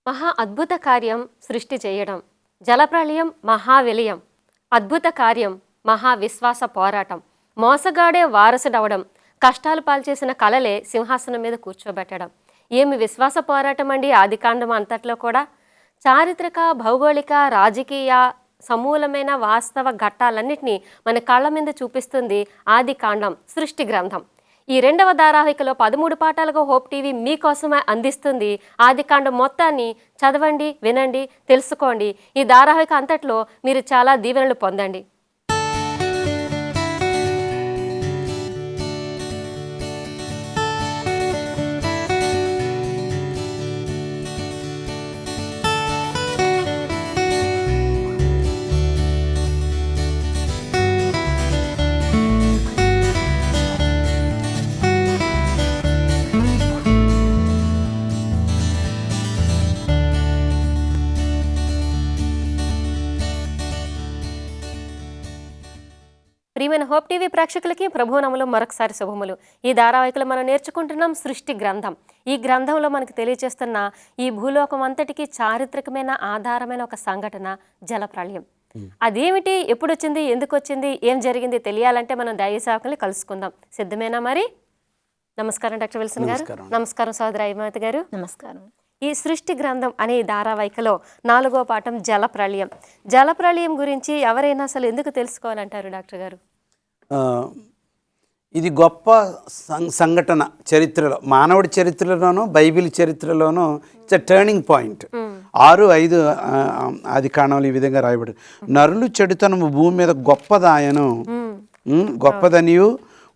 మహా అద్భుత కార్యం సృష్టి చేయడం, జలప్రళయం మహావిలయం, అద్భుత కార్యం మహావిశ్వాస పోరాటం, మోసగాడే వారసుడవడం, కష్టాలు పాల్చేసిన కలలే సింహాసనం మీద కూర్చోబెట్టడం. ఏమి విశ్వాస పోరాటం అండి ఆదికాండం అంతట్లో కూడా. చారిత్రక, భౌగోళిక, రాజకీయ సమూలమైన వాస్తవ ఘట్టాలన్నింటినీ మన కళ్ళ మీద చూపిస్తుంది ఆదికాండం సృష్టి గ్రంథం. ఈ రెండవ ధారావాహికలో 13 పాఠాలుగా హోప్ టీవీ మీకోసమే అందిస్తుంది. ఆదికాండం మొత్తాన్ని చదవండి, వినండి, తెలుసుకోండి. ఈ ధారావాహిక అంతట్లో మీరు చాలా దీవెనలు పొందండి. ప్రియమైన హోప్ టీవీ ప్రేక్షకులకి ప్రభునామములో మరొకసారి శుభములు. ఈ ధారావాహికలో మనం నేర్చుకుంటున్నాం సృష్టి గ్రంథం. ఈ గ్రంథంలో మనకు తెలియజేస్తున్న ఈ భూలోకం అంతటికి చారిత్రకమైన ఆధారమైన ఒక సంఘటన జలప్రళయం. అదేమిటి, ఎప్పుడు వచ్చింది, ఎందుకు వచ్చింది, ఏం జరిగింది తెలియాలంటే మనం దైవ సేవకుల్ని కలుసుకుందాం. సిద్ధమేనా మరి? నమస్కారం డాక్టర్ విల్సన్ గారు. నమస్కారం సోదరి హైమావతి గారు. నమస్కారం. ఈ సృష్టి గ్రంథం అనే ఈ ధారావాహికలో 4వ పాఠం జలప్రళయం. జలప్రళయం గురించి ఎవరైనా అసలు ఎందుకు తెలుసుకోవాలంటారు డాక్టర్ గారు? ఇది గొప్ప సంఘటన చరిత్రలో, మానవుడి చరిత్రలోనూ బైబిల్ చరిత్రలోనూ ఇట్స్ ఎ టర్నింగ్ పాయింట్. 6:5 ఆది కాండంలో ఈ విధంగా రాయబడి, నరులు చెడుతనము భూమి మీద గొప్పదనియు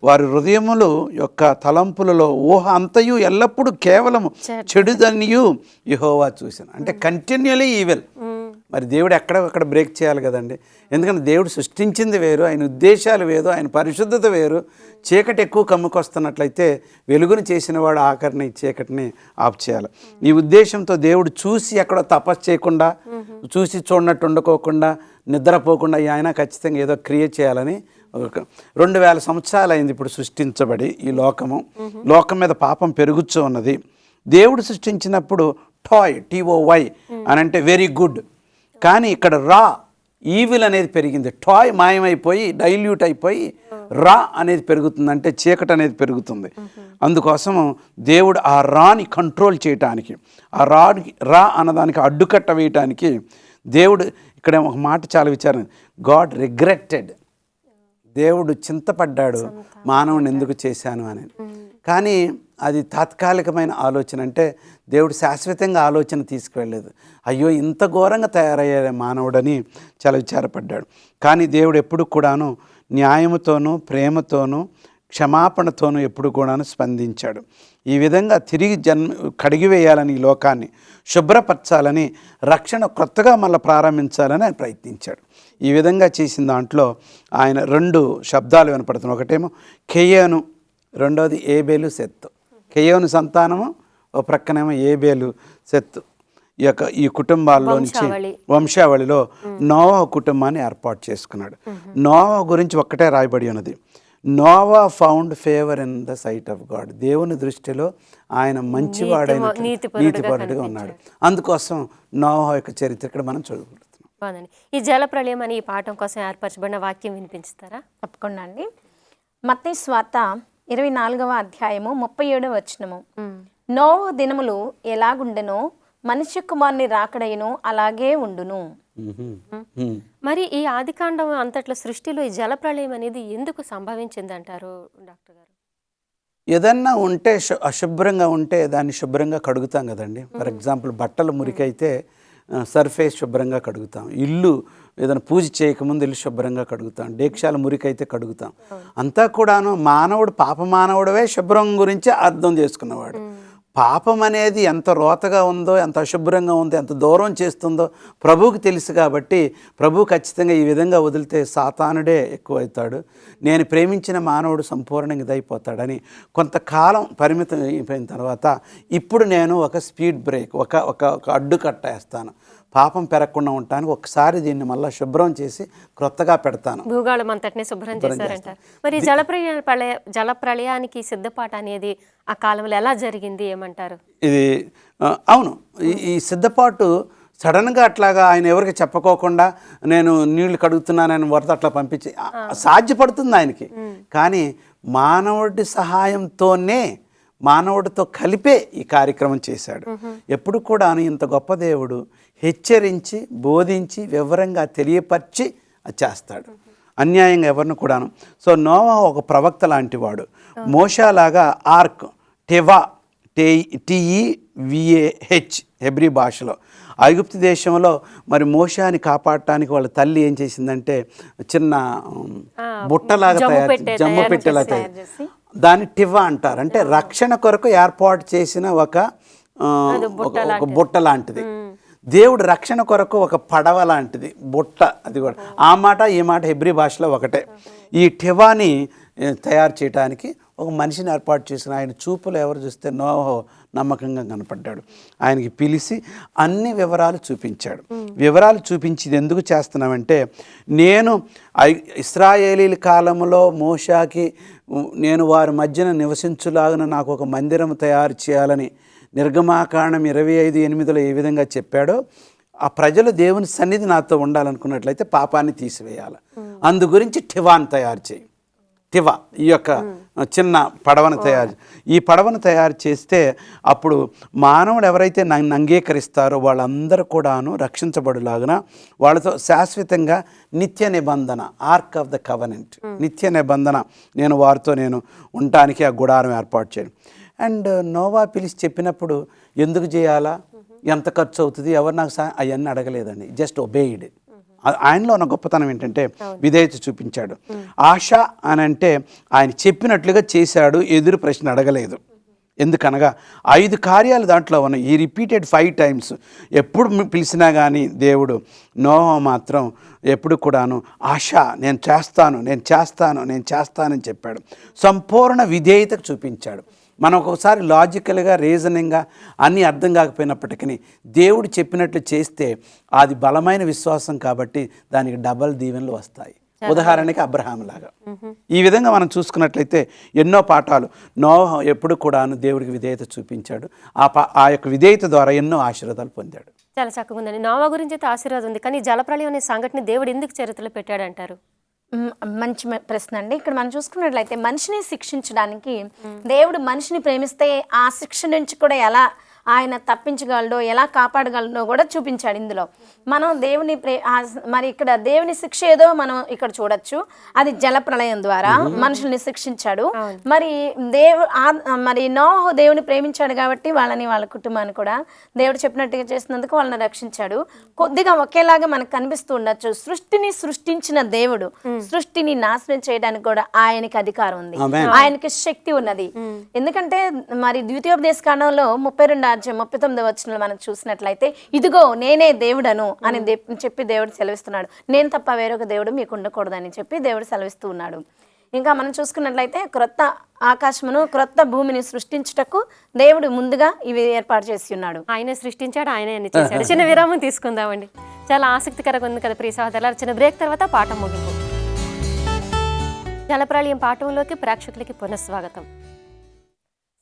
వారి హృదయములు యొక్క తలంపులలో ఊహ అంతయు ఎల్లప్పుడూ కేవలము చెడుదనియు యెహోవా చూశాను. అంటే కంటిన్యూలీ ఈవిల్. మరి దేవుడు ఎక్కడ బ్రేక్ చేయాలి కదండి. ఎందుకంటే దేవుడు సృష్టించింది వేరు, ఆయన ఉద్దేశాలు వేరు, ఆయన పరిశుద్ధత వేరు. చీకటి ఎక్కువ కమ్ముకొస్తున్నట్లయితే వెలుగుని చేసిన వాడు ఆఖరిని చీకటిని ఆఫ్ చేయాలి. ఈ ఉద్దేశంతో దేవుడు చూసి ఎక్కడో తపస్సు చేయకుండా, చూసి చూడనట్టు ఉండకోకుండా, నిద్రపోకుండా ఆయన ఖచ్చితంగా ఏదో క్రియేట్ చేయాలని 2000 సంవత్సరాలు అయింది ఇప్పుడు సృష్టించబడి ఈ లోకము. లోకం మీద పాపం పెరుగుతూ ఉన్నది. దేవుడు సృష్టించినప్పుడు TOY అని అంటే వెరీ గుడ్, కానీ ఇక్కడ ఈవిల్ అనేది పెరిగింది. టాయ్ మాయమైపోయి డైల్యూట్ అయిపోయి అనేది పెరుగుతుంది, అంటే చీకటి అనేది పెరుగుతుంది. అందుకోసము దేవుడు ఆ రాని కంట్రోల్ చేయటానికి, ఆ అన్నదానికి అడ్డుకట్ట వేయటానికి దేవుడు ఇక్కడ ఒక మాట చాలా విచారం, గాడ్ రిగ్రెటెడ్. దేవుడు చింతపడ్డాడు మానవుని ఎందుకు చేశాను అని. కానీ అది తాత్కాలికమైన ఆలోచన, అంటే దేవుడు శాశ్వతంగా ఆలోచన తీసుకువెళ్ళలేదు. అయ్యో ఇంత ఘోరంగా తయారయ్యే మానవుడని చాలా విచారపడ్డాడు. కానీ దేవుడు ఎప్పుడు కూడాను న్యాయముతోనూ ప్రేమతోనూ క్షమాపణతోనూ ఎప్పుడు కూడాను స్పందించాడు. ఈ విధంగా తిరిగి కడిగివేయాలని, ఈ లోకాన్ని శుభ్రపరచాలని, రక్షణ కొత్తగా మళ్ళీ ప్రారంభించాలని ఆయన ప్రయత్నించాడు. ఈ విధంగా చేసిన దాంట్లో ఆయన 2 శబ్దాలు వినపడుతున్నాయి. ఒకటేమో కెయ్యోను, రెండోది ఏబేలు సెత్తు. కెయ్యోను సంతానము ఓ ప్రక్కనేమో ఏబేలు సెత్తు. ఈ కుటుంబాల్లో నుంచి వంశావళిలో నోవా కుటుంబాన్ని ఏర్పాటు చేసుకున్నాడు. నోవా గురించి ఒక్కటే రాయబడి ఉన్నది, Noah found favour in the sight of God. దేవుని దృష్టిలో ఆయన మంచివాడైన నీతిపరుడుగా ఉన్నాడు. అందుకోసం నోవా యొక్క చరిత్ర ఇక్కడ మనం చదువుకుంటున్నాం. ఈ జలప్రళయం అని ఈ పాఠం కోసం ఏర్పరచబడిన వాక్యం వినిపించుతారా? తప్పకుండా అండి. మత్తయి సువార్త 24వ అధ్యాయము 37వ వచనము, నోవహు దినములు ఎలాగుండెనో మనుష్య కుమారుని రాకడయును అలాగే ఉండును. మరి ఈ ఆదికాండం అంతట్లో సృష్టిలో ఈ జలప్రళయం అనేది ఎందుకు సంభవించింది అంటారు డాక్టర్ గారు? ఏదన్నా ఉంటే అశుభ్రంగా ఉంటే దాన్ని శుభ్రంగా కడుగుతాం కదండి. ఫర్ ఎగ్జాంపుల్ బట్టలు మురికైతే సర్ఫేస్ శుభ్రంగా కడుగుతాం, ఇల్లు ఏదైనా పూజ చేయకముందు ఇల్లు శుభ్రంగా కడుగుతాం, డేక్షాల మురికైతే కడుగుతాం. అంతా కూడాను మానవుడు మానవుడవే శుభ్రం గురించి అర్థం చేసుకున్నవాడు. పాపం అనేది ఎంత రోతగా ఉందో, ఎంత అశుభ్రంగా ఉందో, ఎంత దూరం చేస్తుందో ప్రభువుకి తెలుసు. కాబట్టి ప్రభు ఖచ్చితంగా ఈ విధంగా వదిలితే సాతానుడే ఎక్కువవుతాడు, నేను ప్రేమించిన మానవుడు సంపూర్ణంగా ఇదైపోతాడని కొంతకాలం పరిమితం అయిపోయిన తర్వాత ఇప్పుడు నేను ఒక స్పీడ్ బ్రేక్, ఒక అడ్డుకట్ట వేస్తాను. పాపం పెరగకుండా ఉండటానికి ఒకసారి దీన్ని మళ్ళీ శుభ్రం చేసి క్రొత్తగా పెడతాను. భూగోళం అంతటిని శుభ్రం చేశారంటారు. మరి జలప్రళయానికి సిద్ధపాటు అనేది ఆ కాలంలో ఎలా జరిగింది ఏమంటారు? ఇది అవును, ఈ సిద్ధపాటు సడన్గా అట్లాగా ఆయన ఎవరికి చెప్పుకోకుండా నేను నీళ్లు కడుగుతున్నానని వరద అట్లా పంపించి సాధ్యపడుతుంది ఆయనకి. కానీ మానవుడి సహాయంతోనే, మానవుడితో కలిపే ఈ కార్యక్రమం చేశాడు. ఎప్పుడు కూడా ఇంత గొప్ప దేవుడు హెచ్చరించి, బోధించి, వివరంగా తెలియపరిచి చేస్తాడు, అన్యాయంగా ఎవరిని కూడాను. సో నోవా ఒక ప్రవక్త లాంటి వాడు. మోషాలాగా ఆర్క్, టెవా, TEVAH హెబ్రీ భాషలో. ఐగుప్తు దేశంలో మరి మోషాని కాపాడటానికి వాళ్ళ తల్లి ఏం చేసిందంటే చిన్న బుట్టలాగా జమ్ము పెట్టేలా తయారు, దాన్ని టివా అంటారు. అంటే రక్షణ కొరకు ఏర్పాటు చేసిన ఒక బుట్ట లాంటిది. దేవుడు రక్షణ కొరకు ఒక పడవ లాంటిది బుట్ట, అది కూడా ఆ మాట ఈ మాట హెబ్రీ భాషలో ఒకటే. ఈ టివాని తయారు చేయడానికి ఒక మనిషిని ఏర్పాటు చేసిన ఆయన చూపులు ఎవరు చూస్తే నోవహు నమ్మకంగా కనపడ్డాడు. ఆయనకి పిలిచి అన్ని వివరాలు చూపించాడు. వివరాలు చూపించి ఎందుకు చేస్తున్నామంటే, నేను ఇశ్రాయేలీల కాలంలో మోషాకి నేను వారి మధ్యన నివసించులాగా నాకు ఒక మందిరం తయారు చేయాలని నిర్గమాకాండం 25:8 ఏ విధంగా చెప్పాడో, ఆ ప్రజలు దేవుని సన్నిధి నాతో ఉండాలనుకున్నట్లయితే పాపాన్ని తీసివేయాలి. అందు గురించి టివాన్ తయారు చేయి. టివా ఈ యొక్క చిన్న పడవను ఈ పడవను తయారు చేస్తే అప్పుడు మానవుడు ఎవరైతే నన్ను అంగీకరిస్తారో వాళ్ళందరూ కూడాను రక్షించబడులాగున వాళ్ళతో శాశ్వతంగా నిత్య నిబంధన, ఆర్క్ ఆఫ్ ద కవెనెంట్, నిత్య నిబంధన నేను వారితో నేను ఉండటానికి ఆ గుడారం ఏర్పాటు చేయడం. అండ్ నోవా పిలిచి చెప్పినప్పుడు ఎందుకు చేయాలా, ఎంత ఖర్చు అవుతుంది, ఎవరు నాకు అవన్నీ అడగలేదండి. జస్ట్ ఒబేయిడ్. ఆయనలో ఉన్న గొప్పతనం ఏంటంటే విధేయత చూపించాడు. ఆశ అని అంటే ఆయన చెప్పినట్లుగా చేశాడు, ఎదురు ప్రశ్న అడగలేదు. ఎందుకనగా 5 కార్యాలు దాంట్లో ఉన్నాయి. ఈ రిపీటెడ్ 5 times. ఎప్పుడు పిలిచినా కానీ దేవుడు, నోవా మాత్రం ఎప్పుడు కూడాను ఆశ, నేను చేస్తాను, నేను చేస్తాను, నేను చేస్తానని చెప్పాడు. సంపూర్ణ విధేయత చూపించాడు. మనం ఒక్కొక్కసారి లాజికల్గా, రీజనింగ్గా అన్నీ అర్థం కాకపోయినప్పటికీ దేవుడు చెప్పినట్లు చేస్తే అది బలమైన విశ్వాసం కాబట్టి దానికి డబల్ దీవెనలు వస్తాయి. ఉదాహరణకి అబ్రహాం లాగా. ఈ విధంగా మనం చూసుకున్నట్లయితే ఎన్నో పాఠాలు. నోవహు ఎప్పుడు కూడాను దేవుడికి విధేయత చూపించాడు. ఆ యొక్క విధేయత ద్వారా ఎన్నో ఆశీర్వాదాలు పొందాడు. చాలా చక్కగా ఉందండి. నోవా గురించి అయితే ఆశీర్వాదం ఉంది, కానీ జలప్రళయం అనే సంఘటన దేవుడు ఎందుకు చరిత్రలో పెట్టాడంటారు? మంచి ప్రశ్న అండి. ఇక్కడ మనం చూసుకున్నట్లయితే మనిషిని శిక్షించడానికి దేవుడు మనిషిని ప్రేమిస్తే ఆ శిక్ష నుంచి కూడా ఎలా ఆయన తప్పించగలడో, ఎలా కాపాడగలడో కూడా చూపించాడు ఇందులో. మనం దేవుని మరి ఇక్కడ దేవుని శిక్ష ఏదో మనం ఇక్కడ చూడొచ్చు. అది జలప్రళయం ద్వారా మనుషుల్ని శిక్షించాడు. మరి మరి నోవహు దేవుని ప్రేమించాడు కాబట్టి వాళ్ళ కుటుంబాన్ని కూడా దేవుడు చెప్పినట్టుగా చేసినందుకు వాళ్ళని రక్షించాడు. కొద్దిగా ఒకేలాగా మనకు కనిపిస్తూ ఉండొచ్చు. సృష్టిని సృష్టించిన దేవుడు సృష్టిని నాశనం చేయడానికి కూడా ఆయనకి అధికారం ఉంది, ఆయనకి శక్తి ఉన్నది. ఎందుకంటే మరి ద్వితీయోపదేశ కాండంలో 32:39 మనం చూసినట్లయితే, ఇదిగో నేనే దేవుడను అని చెప్పి దేవుడు సెలవిస్తున్నాడు. నేను తప్ప వేరొక దేవుడు మీకు ఉండకూడదని చెప్పి దేవుడు సెలవిస్తూ ఉన్నాడు. ఇంకా మనం చూసుకున్నట్లయితే క్రొత్త ఆకాశమును, క్రొత్త భూమిని సృష్టించుటకు దేవుడు ముందుగా ఇవి ఏర్పాటు చేసి ఉన్నాడు. ఆయనే సృష్టించాడు, ఆయనే అన్ని చేశాడు. చిన్న విరామం తీసుకుందామండి. చాలా ఆసక్తికరంగా ఉంది కదా ప్రియ సహోదరులారా. చిన్న బ్రేక్ తర్వాత పాఠం ముగింపు. జలప్రళయం పాఠంలోకి ప్రేక్షకులకి పునఃస్వాగతం.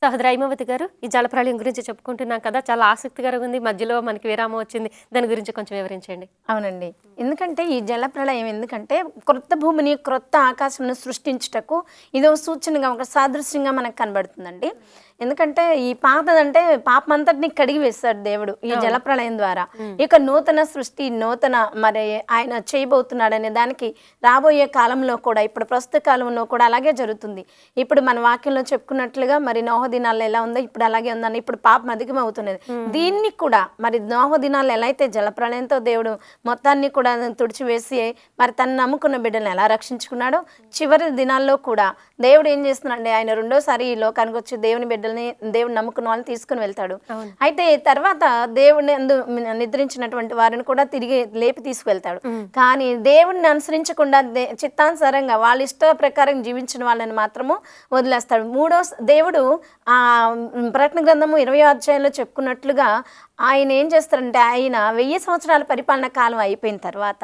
సహోదర హైమవతి గారు, ఈ జలప్రళయం గురించి చెప్పుకుంటున్నాం కదా, చాలా ఆసక్తికరంగా ఉంది. మధ్యలో మనకి విరామం వచ్చింది, దాని గురించి కొంచెం వివరించండి. అవునండి. ఎందుకంటే ఈ జలప్రళయం ఎందుకంటే క్రొత్త భూమిని, క్రొత్త ఆకాశంను సృష్టించుటకు ఇదో సూచనగా, ఒక సాదృశ్యంగా మనకు కనబడుతుందండి. ఎందుకంటే ఈ పాతదంటే పాపమంతటిని కడిగి వేస్తాడు దేవుడు ఈ జలప్రళయం ద్వారా. ఇక నూతన సృష్టి, నూతన మరి ఆయన చేయబోతున్నాడనే దానికి రాబోయే కాలంలో కూడా, ఇప్పుడు ప్రస్తుత కాలంలో కూడా అలాగే జరుగుతుంది. ఇప్పుడు మన వాక్యంలో చెప్పుకున్నట్లుగా మరి నోహు దినాల్లో ఎలా ఉందో ఇప్పుడు అలాగే ఉందని, ఇప్పుడు పాపం అధికమవుతున్నది. దీన్ని కూడా మరి నోహు దినాల్లో ఎలా అయితే జలప్రళయంతో దేవుడు మొత్తాన్ని కూడా తుడిచివేసి మరి తను నమ్ముకున్న బిడ్డలను ఎలా రక్షించుకున్నాడో, చివరి దినాల్లో కూడా దేవుడు ఏం చేస్తున్నాడు, ఆయన రెండోసారి ఈ లోకానికి వచ్చి దేవుని బిడ్డల్ని, దేవుడు నమ్ముకున్న వాళ్ళని తీసుకుని వెళ్తాడు. అయితే తర్వాత దేవుడిని నిద్రించినటువంటి వారిని కూడా తిరిగి లేపి తీసుకువెళ్తాడు. కానీ దేవుడిని అనుసరించకుండా చిత్తానుసారంగా వాళ్ళ ఇష్ట ప్రకారం జీవించిన వాళ్ళని మాత్రము వదిలేస్తాడు. దేవుడు ఆ ప్రకటన గ్రంథము 20వ అధ్యాయంలో చెప్పుకున్నట్లుగా ఆయన ఏం చేస్తారంటే, ఆయన 1000 సంవత్సరాల పరిపాలన కాలం అయిపోయిన తర్వాత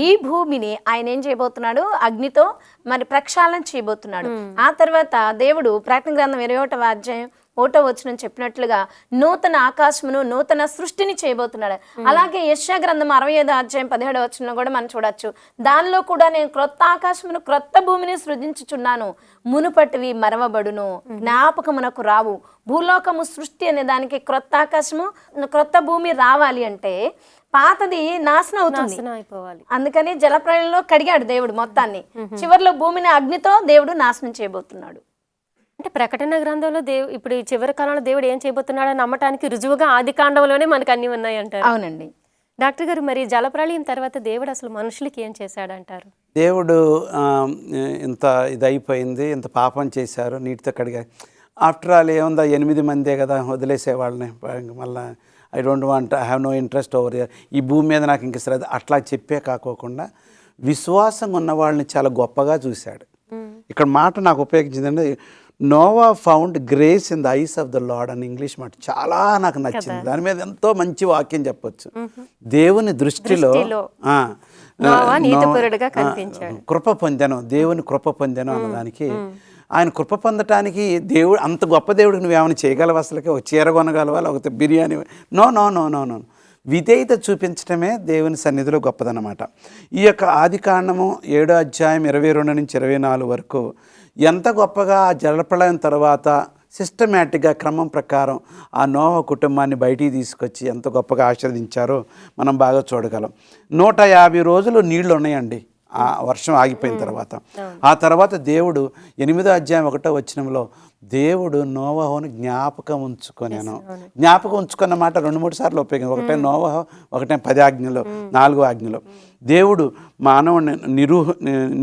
ఈ భూమిని ఆయన ఏం చేయబోతున్నాడు, అగ్నితో మరి ప్రక్షాళన చేయబోతున్నాడు. ఆ తర్వాత దేవుడు ప్రకటన గ్రంథం 21వ అధ్యాయం ఒకటో వచనం చెప్పినట్లుగా నూతన ఆకాశమును నూతన సృష్టిని చేయబోతున్నాడు. అలాగే యెషయా గ్రంథం 65వ అధ్యాయం 17వ వచనంలో కూడా మనం చూడొచ్చు. దానిలో కూడా నేను క్రొత్త ఆకాశమును క్రొత్త భూమిని సృజించుచున్నాను, మునుపటివి మరవబడును, జ్ఞాపకమునకు రావు. భూలోకము సృష్టి అనే దానికి క్రొత్త ఆకాశము క్రొత్త భూమి రావాలి అంటే పాతది నాశనం అవుతుంది. అందుకని జలప్రళయంలో కడిగాడు దేవుడు మొత్తాన్ని. చివరిలో భూమిని అగ్నితో దేవుడు నాశనం చేయబోతున్నాడు. అంటే ప్రకటన గ్రంథంలో ఇప్పుడు ఈ చివరి కాలంలో దేవుడు ఏం చేయబోతున్నాడో నమ్మటానికి రుజువుగా ఆది కాండంలోనే మనకు అన్ని ఉన్నాయి అంటారు. అవునండి. డాక్టర్ గారు, మరి జలప్రళయం తర్వాత దేవుడు అసలు మనుషులకి ఏం చేశాడంటారు? దేవుడు ఇంత ఇది అయిపోయింది, ఇంత పాపం చేశారు, నీటితో కడిగా, ఆఫ్టర్ ఆల్ ఏముందా 8 మందే కదా, వదిలేసే వాళ్ళని, మళ్ళీ I don't want, I have no interest over here, ఈ భూమి మీద నాకు ఇంక శ్రద్ధ, అట్లా చెప్పే కాకోకుండా విశ్వాసం ఉన్న వాళ్ళని చాలా గొప్పగా చూశాడు. ఇక్కడ మాట నాకు ఉపయోగించిందంటే Noah found grace in the eyes of the Lord అని ఇంగ్లీష్ మాట చాలా నాకు నచ్చింది. దాని మీద ఎంతో మంచి వాక్యం చెప్పొచ్చు. దేవుని దృష్టిలో కృప పొందాను, దేవుని కృప పొందాను అన్నదానికి, ఆయన కృప పొందటానికి దేవుడు అంత గొప్ప దేవుడికి నువ్వేమైనా చేయగలవు? అసలుకి ఒక చీర కొనగలవా, లేకపోతే biryani? No no no no no విధేయత చూపించడమే దేవుని సన్నిధిలో గొప్పదన్నమాట. ఈ యొక్క ఆది కాండము 7వ అధ్యాయం 22 నుంచి 24 వరకు ఎంత గొప్పగా ఆ జలప్రళయం తర్వాత సిస్టమేటిక్గా క్రమం ప్రకారం ఆ నోహ కుటుంబాన్ని బయటికి తీసుకొచ్చి ఎంత గొప్పగా ఆశీర్వదించారో మనం బాగా చూడగలం. 150 రోజులు నీళ్లు ఉన్నాయండి ఆ వర్షం ఆగిపోయిన తర్వాత. ఆ తర్వాత దేవుడు 8వ అధ్యాయం 1వ వచనంలో దేవుడు నోవహును జ్ఞాపకం ఉంచుకొనేను. జ్ఞాపకం ఉంచుకున్న మాట 2-3 సార్లు ఉపయోగించి, ఒకటే నోవహు, ఒకటే 10 ఆజ్ఞలో, 4వ ఆజ్ఞలో దేవుడు మానవుని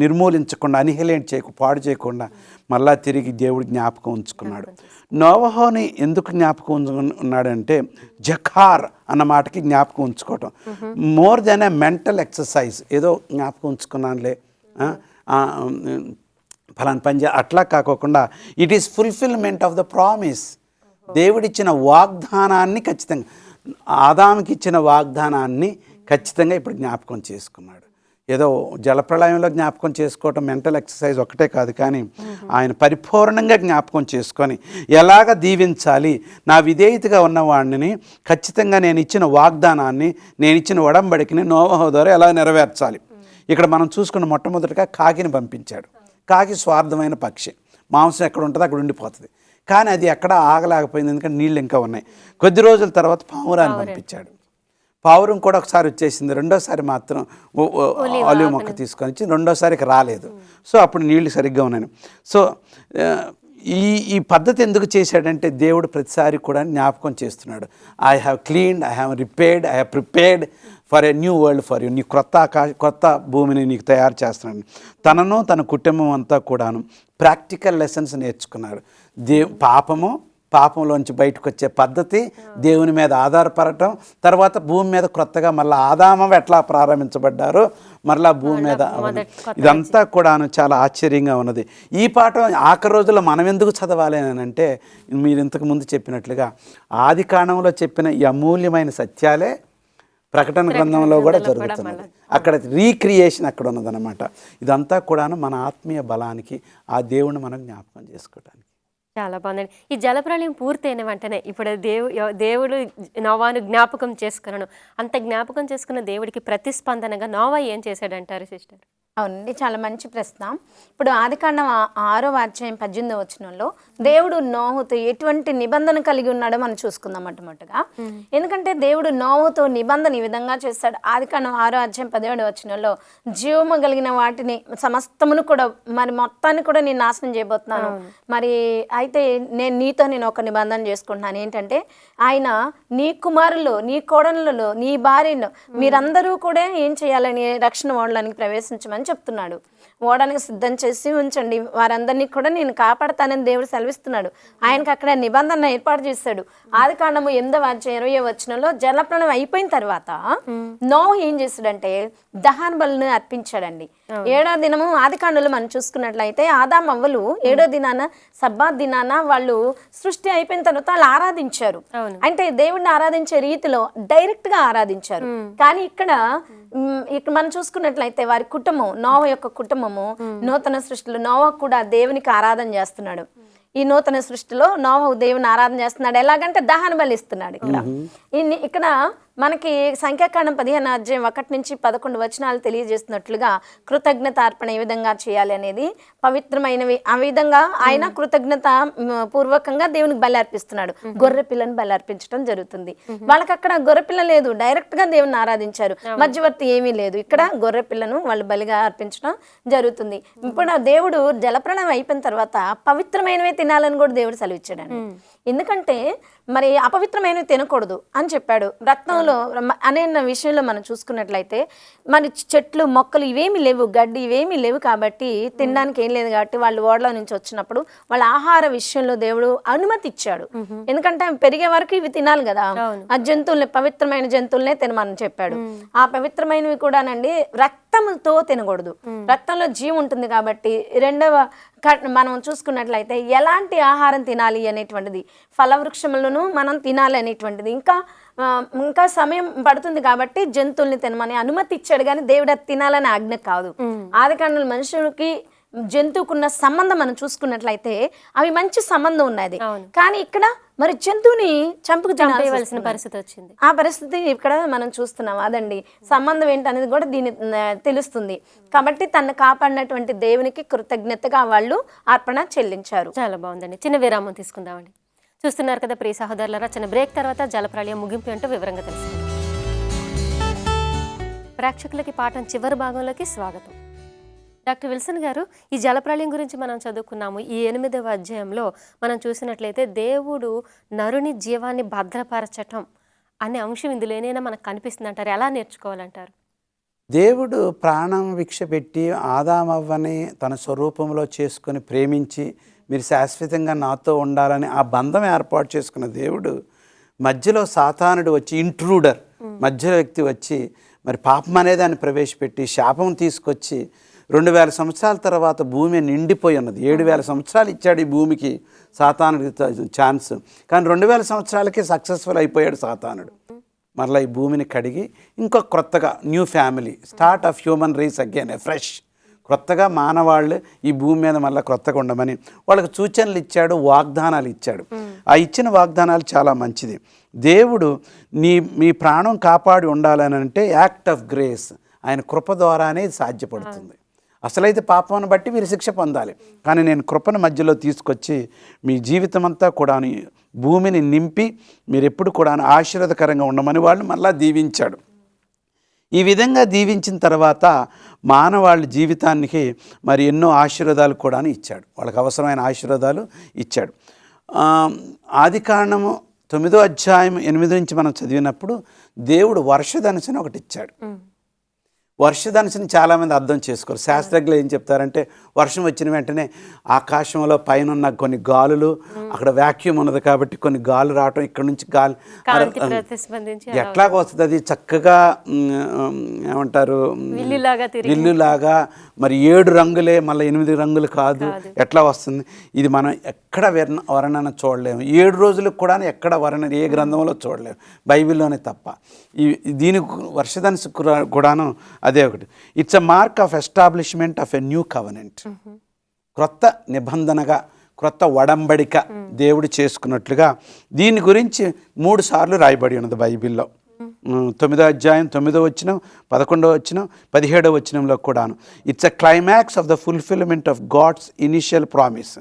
నిర్మూలించకుండా, అనిహిలేట్ పాడు చేయకుండా మళ్ళా తిరిగి దేవుడు జ్ఞాపకం ఉంచుకున్నాడు. నోవహుని ఎందుకు జ్ఞాపకం ఉన్నాడంటే జఖార్ అన్న మాటకి జ్ఞాపకం ఉంచుకోవటం, మోర్ దెన్ ఏ మెంటల్ ఎక్సర్సైజ్. ఏదో జ్ఞాపకం ఉంచుకున్నానులే, ఫలానా పని అట్లా కాకోకుండా it is fulfilment of the promise. దేవుడిచ్చిన వాగ్దానాన్ని ఖచ్చితంగా, ఆదాముకి ఇచ్చిన వాగ్దానాన్ని ఖచ్చితంగా ఇప్పుడు జ్ఞాపకం చేసుకున్నాడు. ఏదో జలప్రళయంలో జ్ఞాపకం చేసుకోవటం మెంటల్ ఎక్సర్సైజ్ ఒకటే కాదు, కానీ ఆయన పరిపూర్ణంగా జ్ఞాపకం చేసుకొని ఎలాగ దీవించాలి, నా విధేయతగా ఉన్నవాడిని ఖచ్చితంగా నేను ఇచ్చిన వాగ్దానాన్ని, నేను ఇచ్చిన ఒడంబడికని నోవహు ద్వారా ఎలా నెరవేర్చాలి. ఇక్కడ మనం చూసుకున్న మొట్టమొదటిగా కాకిని పంపించాడు. కాకి స్వార్థమైన పక్షి, మాంసం ఎక్కడ ఉంటుందో అక్కడ ఉండిపోతుంది, కానీ అది ఎక్కడ ఆగలేకపోయింది, ఎందుకంటే నీళ్ళు ఇంకా ఉన్నాయి. కొద్ది రోజుల తర్వాత పావురాన్ని పంపించాడు. పావురం కూడా ఒకసారి వచ్చేసింది, రెండోసారి మాత్రం ఒలివ మొక్క తీసుకొని వచ్చి, రెండోసారికి రాలేదు. సో అప్పుడు నీళ్లు సరిగ్గా ఉన్నాయి. సో ఈ పద్ధతి ఎందుకు చేశాడంటే దేవుడు ప్రతిసారి కూడా జ్ఞాపకం చేస్తున్నాడు. I have cleaned, I have repaired, I have prepared for a new world for you. నీ కొత్త భూమిని నీకు తయారు చేస్తున్నాడు. తనను తన కుటుంబం అంతా కూడాను ప్రాక్టికల్ లెసన్స్ నేర్చుకున్నాడు. పాపంలోంచి బయటకు వచ్చే పద్ధతి, దేవుని మీద ఆధారపడటం, తర్వాత భూమి మీద క్రొత్తగా మళ్ళీ ఆదాము ఎట్లా ప్రారంభించబడ్డారో మరలా భూమి మీద, ఇదంతా కూడాను చాలా ఆశ్చర్యంగా ఉన్నది. ఈ పాఠం ఆఖరి రోజుల్లో మనం ఎందుకు చదవాలి అని అంటే, మీరు ఇంతకు ముందు చెప్పినట్లుగా ఆది కాండంలో చెప్పిన ఈ అమూల్యమైన సత్యాలే ప్రకటన గ్రంథంలో కూడా జరుగుతున్నది. అక్కడ రీక్రియేషన్ అక్కడ ఉన్నదన్నమాట. ఇదంతా కూడాను మన ఆత్మీయ బలానికి, ఆ దేవుణ్ణి మనం జ్ఞాపకం చేసుకోవడానికి. చాలా బాగుందండి. ఈ జలప్రళయం పూర్తయిన వెంటనే ఇప్పుడు దేవుడు నోవాను జ్ఞాపకం చేసుకున్నాను, అంత జ్ఞాపకం చేసుకున్న దేవుడికి ప్రతిస్పందనగా నోవా ఏం చేశాడంటారు సిస్టర్? అవునండి, చాలా మంచి ప్రశ్న. ఇప్పుడు ఆదికాండం 6వ అధ్యాయం 18వ వచనంలో దేవుడు నోహుతో ఎటువంటి నిబంధన కలిగి ఉన్నాడో మనం చూసుకుందాం మొట్టమొదటిగా. ఎందుకంటే దేవుడు నోహుతో నిబంధన ఈ విధంగా చేస్తాడు. ఆదికాండం 6వ అధ్యాయం 17వ వచనంలో జీవము కలిగిన వాటిని సమస్తమును కూడా, మరి మొత్తాన్ని కూడా నేను నాశనం చేయబోతున్నాను, మరి అయితే నేను ఒక నిబంధన చేసుకుంటున్నాను. ఏంటంటే ఆయన నీ కుమారులు, నీ కోడళ్ళలో, నీ భార్యలో మీరందరూ కూడా ఏం చేయాలని, రక్షణ ఓడడానికి ప్రవేశించమని చెప్తున్నాడు. ఓడానికి సిద్ధం చేసి ఉంచండి, వారందరినీ కూడా నేను కాపాడతానని దేవుడు సెలవిస్తున్నాడు. ఆయనకు అక్కడ నిబంధన ఏర్పాటు చేశాడు. ఆదికాండము 8వ అధ్యాయం 20వ వచనంలో జలప్రళయం అయిపోయిన తర్వాత నోహు ఏం చేశాడంటే దహన బలులను అర్పించాడండి. 7వ దినము ఆదికాండంలో మనం చూసుకున్నట్లయితే ఆదాము అవ్వలు 7వ దినాన సబ్బాత్ దినాన వాళ్ళు సృష్టి అయిపోయిన తర్వాత వాళ్ళు ఆరాధించారు. అంటే దేవుడిని ఆరాధించే రీతిలో డైరెక్ట్ గా ఆరాధించారు. కానీ ఇక్కడ మనం చూసుకున్నట్లయితే వారి కుటుంబం, నోవా యొక్క కుటుంబము నూతన సృష్టిలో నోవా కూడా దేవునికి ఆరాధన చేస్తున్నాడు. ఈ నూతన సృష్టిలో నోవహు దేవుని ఆరాధన చేస్తున్నాడు. ఎలాగంటే దహన బలి ఇస్తున్నాడు. ఇక్కడ మనకి సంఖ్యాకాండం 15:1-11 తెలియజేస్తున్నట్లుగా కృతజ్ఞత అర్పణ ఏ విధంగా చేయాలి అనేది పవిత్రమైనవి. ఆ విధంగా ఆయన కృతజ్ఞత పూర్వకంగా దేవునికి బలి అర్పిస్తున్నాడు. గొర్రె పిల్లని బలి అర్పించడం జరుగుతుంది. వాళ్ళకి అక్కడ గొర్రె పిల్ల లేదు, డైరెక్ట్ గా దేవుని ఆరాధించారు, మధ్యవర్తి ఏమీ లేదు. ఇక్కడ గొర్రె పిల్లను వాళ్ళు బలిగా అర్పించడం జరుగుతుంది. ఇప్పుడు దేవుడు జలప్రళయం అయిపోయిన తర్వాత పవిత్రమైనవే తినాలని కూడా దేవుడు సెలవిచ్చాడండి. ఎందుకంటే మరి అపవిత్రమైనవి తినకూడదు అని చెప్పాడు. రక్తంలో అనే విషయంలో మనం చూసుకున్నట్లయితే మరి చెట్లు మొక్కలు ఇవేమి లేవు, గడ్డి ఇవేమి లేవు కాబట్టి తినడానికి ఏం లేదు కాబట్టి వాళ్ళు ఓడలో నుంచి వచ్చినప్పుడు వాళ్ళ ఆహార విషయంలో దేవుడు అనుమతి ఇచ్చాడు. ఎందుకంటే అవి పెరిగే వరకు ఇవి తినాలి కదా, ఆ జంతువుల్ని పవిత్రమైన జంతువులనే తినమని చెప్పాడు. ఆ పవిత్రమైనవి కూడానండి రక్తంతో తినకూడదు, రక్తంలో జీవం ఉంటుంది కాబట్టి. రెండవ మనం చూసుకున్నట్లయితే ఎలాంటి ఆహారం తినాలి అనేటువంటిది, ఫలవృక్షములను మనం తినాలి అనేటువంటిది. ఇంకా సమయం పడుతుంది కాబట్టి జంతువుల్ని తినమని అనుమతి ఇచ్చాడు, కానీ దేవుడు అది తినాలని ఆజ్ఞ కాదు. ఆదికాండంలో మనుషులకి జంతువుకున్న సంబంధం మనం చూసుకున్నట్లయితే అవి మంచి సంబంధం ఉన్నది. కానీ ఇక్కడ మరి జంతువుని చంపవలసిన పరిస్థితి వచ్చింది. ఆ పరిస్థితి ఇక్కడ మనం చూస్తున్నాం. అదండి సంబంధం ఏంటనేది కూడా దీని తెలుస్తుంది. కాబట్టి తను కాపాడినటువంటి దేవునికి కృతజ్ఞతగా వాళ్ళు అర్పణ చెల్లించారు. చాలా బాగుందండి. చిన్న విరామం తీసుకుందామండి. చూస్తున్నారు కదా ప్రియ సహోదరులారా, చిన్న బ్రేక్ తర్వాత జలప్రళయం ముగింపు అంటూ వివరంగా తెలుసుకుందాం. ప్రేక్షకులకి పాఠం చివరి భాగంలోకి స్వాగతం. డాక్టర్ విల్సన్ గారు, ఈ జలప్రళయం గురించి మనం చదువుకున్నాము. ఈ 8వ అధ్యాయంలో మనం చూసినట్లయితే దేవుడు నరుని జీవాన్ని భద్రపరచటం అనే అంశం ఇందులో ఏదైనా మనకు కనిపిస్తుంది అంటారు. ఎలా నేర్చుకోవాలంటారు? దేవుడు ప్రాణం భిక్ష పెట్టి ఆదామవ్వని తన స్వరూపంలో చేసుకొని ప్రేమించి మీరు శాశ్వతంగా నాతో ఉండాలని ఆ బంధం ఏర్పాటు చేసుకున్న దేవుడు మధ్యలో సాతానుడు వచ్చి, ఇంట్రూడర్ మధ్యలో వ్యక్తి వచ్చి మరి పాపం అనేదాన్ని ప్రవేశపెట్టి శాపం తీసుకొచ్చి 2000 సంవత్సరాల తర్వాత భూమి నిండిపోయి ఉన్నది. 7000 సంవత్సరాలు ఇచ్చాడు ఈ భూమికి సాతానుడికి ఛాన్స్, కానీ 2000 సంవత్సరాలకి సక్సెస్ఫుల్ అయిపోయాడు సాతానుడు. మరలా ఈ భూమిని కడిగి ఇంకొక కొత్తగా new family, start of human race again, fresh, కొత్తగా మానవాళ్ళు ఈ భూమి మీద మళ్ళీ కొత్తగా ఉండమని వాళ్ళకి సూచనలు ఇచ్చాడు, వాగ్దానాలు ఇచ్చాడు. ఆ ఇచ్చిన వాగ్దానాలు చాలా మంచిది. దేవుడు మీ ప్రాణం కాపాడి ఉండాలని అంటే యాక్ట్ ఆఫ్ గ్రేస్, ఆయన కృప ద్వారానే సాధ్యపడుతుంది. అసలైతే పాపాన్ని బట్టి మీరు శిక్ష పొందాలి, కానీ నేను కృపను మధ్యలో తీసుకొచ్చి మీ జీవితం అంతా కూడా భూమిని నింపి మీరు ఎప్పుడు కూడా ఆశీర్వాదకరంగా ఉండమని వాళ్ళు మళ్ళా దీవించాడు. ఈ విధంగా దీవించిన తర్వాత మానవాళ్ళ జీవితానికి మరి ఎన్నో ఆశీర్వాదాలు కూడా ఇచ్చాడు, వాళ్ళకి అవసరమైన ఆశీర్వాదాలు ఇచ్చాడు. ఆదికాండము 9వ అధ్యాయం 8 నుంచి మనం చదివినప్పుడు దేవుడు వర్షధనుసుని ఒకటి ఇచ్చాడు. వర్షధనుసుని చాలామంది అర్థం చేసుకోరు. శాస్త్రజ్ఞులు ఏం చెప్తారంటే వర్షం వచ్చిన వెంటనే ఆకాశంలో పైన ఉన్న కొన్ని గాలులు, అక్కడ వ్యాక్యూమ్ ఉన్నది కాబట్టి కొన్ని గాలు రావటం, ఇక్కడ నుంచి గాలి ఎట్లాగ వస్తుంది, అది చక్కగా ఏమంటారు విల్లులాగా మరి 7 రంగులే, మళ్ళీ 8 రంగులు కాదు, ఎట్లా వస్తుంది ఇది మనం ఎక్కడ వర్ణన చూడలేము. 7 రోజులకు కూడా ఎక్కడ వర్ణన ఏ గ్రంథంలో చూడలేము, బైబిల్లోనే తప్ప. దీని వర్షధనుసు కూడాను అదే ఒకటి. It's a mark of establishment of a new covenant, క్రొత్త నిబంధనగా, క్రొత్త ఒడంబడిక దేవుడు చేసుకున్నట్లుగా దీని గురించి 3 సార్లు రాయబడి ఉన్నది బైబిల్లో. 9వ అధ్యాయం 9వ వచనం, 11వ వచనం, 17వ వచనంలో కూడాను. It's a climax of the fulfilment of God's initial promise.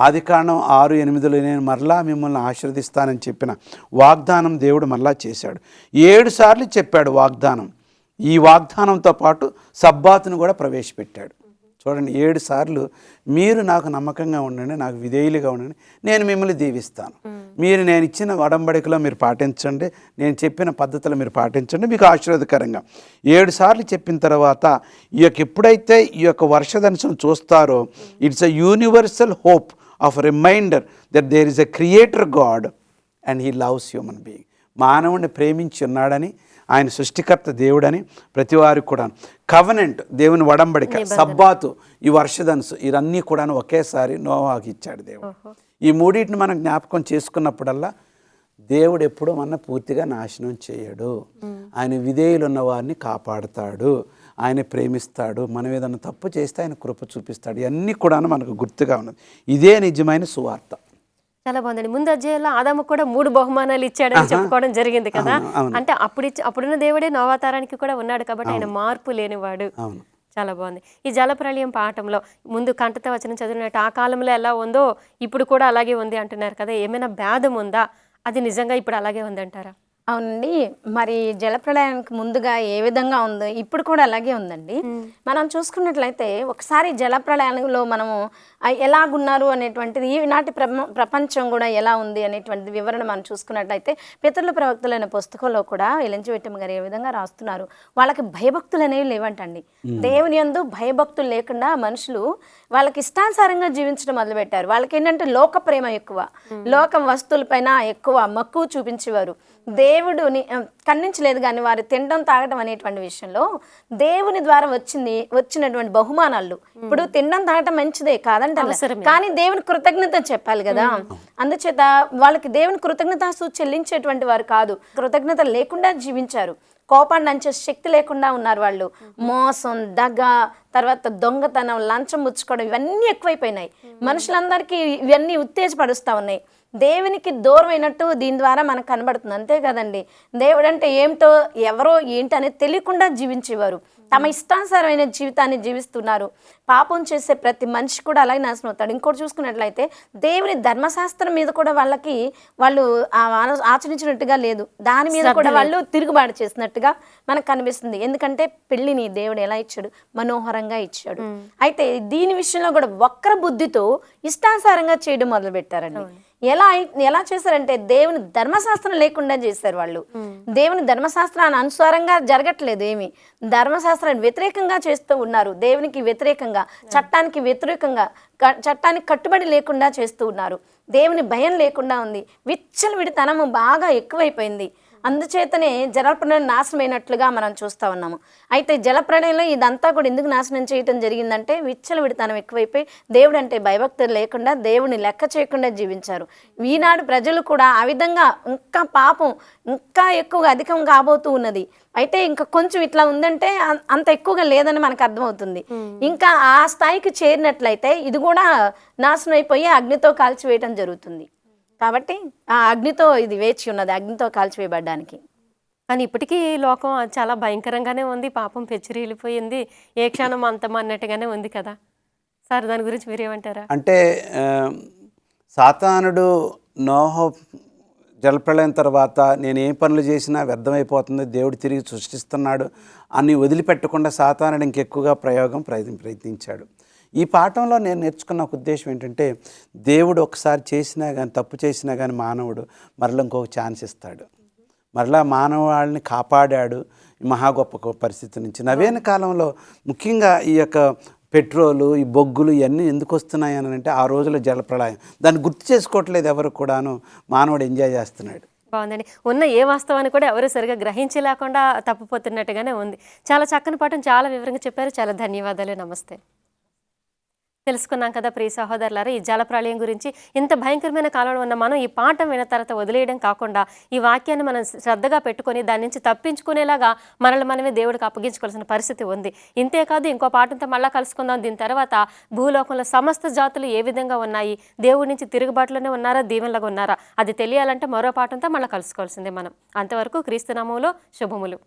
ఆదికాండం 6:8లో నేను మరలా మిమ్మల్ని ఆశీర్వదిస్తానని చెప్పిన వాగ్దానం దేవుడు మరలా చేశాడు. 7 సార్లు చెప్పాడు వాగ్దానం. ఈ వాగ్దానంతో పాటు సబ్బాతును కూడా ప్రవేశపెట్టాడు. చూడండి, 7 సార్లు మీరు నాకు నమ్మకంగా ఉండండి, నాకు విధేయులుగా ఉండండి, నేను మిమ్మల్ని దీవిస్తాను. మీరు నేను ఇచ్చిన ఒడంబడికలో మీరు పాటించండి, నేను చెప్పిన పద్ధతులు మీరు పాటించండి, మీకు ఆశీర్వాదకరంగా. 7 సార్లు చెప్పిన తర్వాత ఎప్పుడైతే ఈ యొక్క వర్షధనుసును చూస్తారో, it's a universal hope of reminder that there is a creator God and he loves human being. మానవుడిని ప్రేమించి ఉన్నాడని, ఆయన సృష్టికర్త దేవుడని ప్రతివారికి కూడా కవనెంట్, దేవుని ఒడంబడిక, సబ్బాతు, ఈ వర్షధనుసు, ఇవన్నీ కూడా ఒకేసారి నోవాహుకి ఇచ్చాడు దేవుడు. ఈ మూడింటిని మనం జ్ఞాపకం చేసుకున్నప్పుడల్లా దేవుడు ఎప్పుడూ మన పూర్తిగా నాశనం చేయడు. ఆయన విధేయులు ఉన్న వారిని కాపాడుతాడు, ఆయన ప్రేమిస్తాడు. మనం ఏదైనా తప్పు చేస్తే ఆయన కృప చూపిస్తాడు. ఇవన్నీ కూడా మనకు గుర్తుగా ఉన్నది. ఇదే నిజమైన సువార్త. చాలా బాగుందండి. ముందు అధ్యాయంలో ఆదాము కూడా 3 బహుమానాలు ఇచ్చాడని చెప్పుకోవడం జరిగింది కదా. అంటే అప్పుడున్న దేవుడే నవాతారానికి కూడా ఉన్నాడు కాబట్టి ఆయన మార్పు లేనివాడు. చాలా బాగుంది. ఈ జలప్రళయం పాఠంలో ముందు కంటత వచనం చదివినట్టు ఆ కాలంలో ఎలా ఉందో ఇప్పుడు కూడా అలాగే ఉంది అంటున్నారు కదా. ఏమైనా భేదం ఉందా? అది నిజంగా ఇప్పుడు అలాగే ఉందంటారా? అవునండి. మరి జలప్రళయానికి ముందుగా ఏ విధంగా ఉందో ఇప్పుడు కూడా అలాగే ఉందండి. మనం చూసుకున్నట్లయితే ఒకసారి జలప్రళయంలో మనము ఎలాగున్నారు అనేటువంటిది, ఈనాటి ప్రపంచం కూడా ఎలా ఉంది అనేటువంటి వివరణ మనం చూసుకున్నట్లయితే పితరుల ప్రవక్తలు అనే పుస్తకంలో కూడా ఎలించివెట్టమ్మ గారు ఏ విధంగా రాస్తున్నారు, వాళ్ళకి భయభక్తులు అనేవి లేవంటండి. దేవుని యందు భయభక్తులు లేకుండా మనుషులు వాళ్ళకి ఇష్టానుసారంగా జీవించడం మొదలుపెట్టారు. వాళ్ళకి ఏంటంటే లోక ప్రేమ ఎక్కువ, లోక వస్తువులపైన ఎక్కువ మక్కువ చూపించేవారు. దేవుడుని ఖండించలేదు కానీ వారు తినడం తాగడం అనేటువంటి విషయంలో దేవుని ద్వారా వచ్చినటువంటి బహుమానాలు. ఇప్పుడు తినడం తాగడం మంచిదే కాదంటే, కానీ దేవుని కృతజ్ఞత చెప్పాలి కదా. అందుచేత వాళ్ళకి దేవుని కృతజ్ఞత చెల్లించేటువంటి వారు కాదు, కృతజ్ఞత లేకుండా జీవించారు. కోపాన్ని అంచే శక్తి లేకుండా ఉన్నారు వాళ్ళు. మోసం, దగ, తర్వాత దొంగతనం, లంచం ముచ్చుకోవడం ఇవన్నీ ఎక్కువైపోయినాయి. మనుషులందరికీ ఇవన్నీ ఉత్తేజపరుస్తూ ఉన్నాయి. దేవునికి దూరం అయినట్టు దీని ద్వారా మనకు కనబడుతుంది. అంతే కదండి. దేవుడు అంటే ఏమిటో ఎవరో ఏంటి అనేది తెలియకుండా జీవించేవారు. తమ ఇష్టానుసారమైన జీవితాన్ని జీవిస్తున్నారు. పాపం చేసే ప్రతి మనిషి కూడా అలాగే నాశనం అవుతాడు. ఇంకోటి చూసుకున్నట్లయితే దేవుని ధర్మశాస్త్రం మీద కూడా వాళ్ళు ఆచరించినట్టుగా లేదు. దాని మీద కూడా వాళ్ళు తిరుగుబాటు చేసినట్టుగా మనకు కనిపిస్తుంది. ఎందుకంటే పెళ్లిని దేవుడు ఎలా ఇచ్చాడు? మనోహరంగా ఇచ్చాడు. అయితే దీని విషయంలో కూడా వక్ర బుద్ధితో ఇష్టానుసారంగా చేయడం మొదలు పెట్టారండి. ఎలా చేశారంటే దేవుని ధర్మశాస్త్రం లేకుండా చేశారు వాళ్ళు. దేవుని ధర్మశాస్త్రాన్ని అనుసారంగా జరగట్లేదు, ఏమి ధర్మశాస్త్రాన్ని వ్యతిరేకంగా చేస్తూ ఉన్నారు. దేవునికి వ్యతిరేకంగా, చట్టానికి వ్యతిరేకంగా, చట్టానికి కట్టుబడి లేకుండా చేస్తూ ఉన్నారు. దేవుని భయం లేకుండా ఉంది. విచ్చలవిడితనము బాగా ఎక్కువైపోయింది. అందుచేతనే జలప్రళయం నాశనమైనట్లుగా మనం చూస్తూ ఉన్నాము. అయితే జలప్రళయంలో ఇదంతా కూడా ఎందుకు నాశనం చేయటం జరిగిందంటే విచ్చలవిడితనం ఎక్కువైపోయి దేవుడు అంటే భయభక్తులు లేకుండా, దేవుని లెక్క చేయకుండా జీవించారు. ఈనాడు ప్రజలు కూడా ఆ విధంగా ఇంకా పాపం ఇంకా ఎక్కువగా అధికం కాబోతూ ఉన్నది. అయితే ఇంకా కొంచెం ఇట్లా ఉందంటే అంత ఎక్కువగా లేదని మనకు అర్థమవుతుంది. ఇంకా ఆ స్థాయికి చేరినట్లయితే ఇది కూడా నాశనం అయిపోయి అగ్నితో కాల్చివేయటం జరుగుతుంది. కాబట్టి ఆ అగ్నితో ఇది వేచి ఉన్నది, అగ్నితో కాల్చివేయబడ్డానికి. కానీ ఇప్పటికీ లోకం చాలా భయంకరంగానే ఉంది. పాపం పెచ్చిరిల్లిపోయింది, ఏ క్షణం అంతం అన్నట్టుగానే ఉంది కదా సార్. దాని గురించి మీరేమంటారా? అంటే సాతానుడు నోహ జలప్రళయం తర్వాత నేను ఏ పనులు చేసినా వ్యర్థమైపోతుంది, దేవుడు తిరిగి సృష్టిస్తున్నాడు అని వదిలిపెట్టకుండా సాతానుడు ఇంకెక్కువగా ప్రయత్నించాడు. ఈ పాఠంలో నేను నేర్చుకున్న ఒక ఉద్దేశం ఏంటంటే, దేవుడు ఒకసారి చేసినా కానీ, తప్పు చేసినా కానీ మానవుడు మరలా ఇంకొక ఛాన్స్ ఇస్తాడు. మరలా మానవాళ్ళని కాపాడాడు మహా గొప్ప పరిస్థితి నుంచి. నవీన కాలంలో ముఖ్యంగా ఈ యొక్క పెట్రోలు, ఈ బొగ్గులు ఇవన్నీ ఎందుకు వస్తున్నాయి అని అంటే ఆ రోజుల జలప్రళయం. దాన్ని గుర్తు చేసుకోవట్లేదు ఎవరు కూడాను. మానవుడు ఎంజాయ్ చేస్తున్నాడు. బాగుందండి. ఉన్న ఏ వాస్తవాన్ని కూడా ఎవరు సరిగా గ్రహించలేకుండా తప్పిపోతున్నట్టుగానే ఉంది. చాలా చక్కని పాఠం, చాలా వివరంగా చెప్పారు. చాలా ధన్యవాదాలు. నమస్తే. తెలుసుకున్నాం కదా ప్రియ సహోదరులారా, ఈ జలప్రళయం గురించి. ఇంత భయంకరమైన కాలంలో ఉన్న మనం ఈ పాఠం విన్న తర్వాత వదిలేయడం కాకుండా ఈ వాక్యాన్ని మనం శ్రద్ధగా పెట్టుకొని దాని నుంచి తప్పించుకునేలాగా మనల్ని మనమే దేవుడికి అప్పగించుకోవాల్సిన పరిస్థితి ఉంది. ఇంతేకాదు, ఇంకో పాఠంతో మళ్ళీ కలుసుకుందాం. దీని తర్వాత భూలోకంలో సమస్త జాతులు ఏ విధంగా ఉన్నాయి, దేవుడి నుంచి తిరుగుబాటులోనే ఉన్నారా, దీవెనలాగా ఉన్నారా, అది తెలియాలంటే మరో పాఠంతో మళ్ళీ కలుసుకోవాల్సిందే మనం. అంతవరకు క్రీస్తు నామములో శుభములు.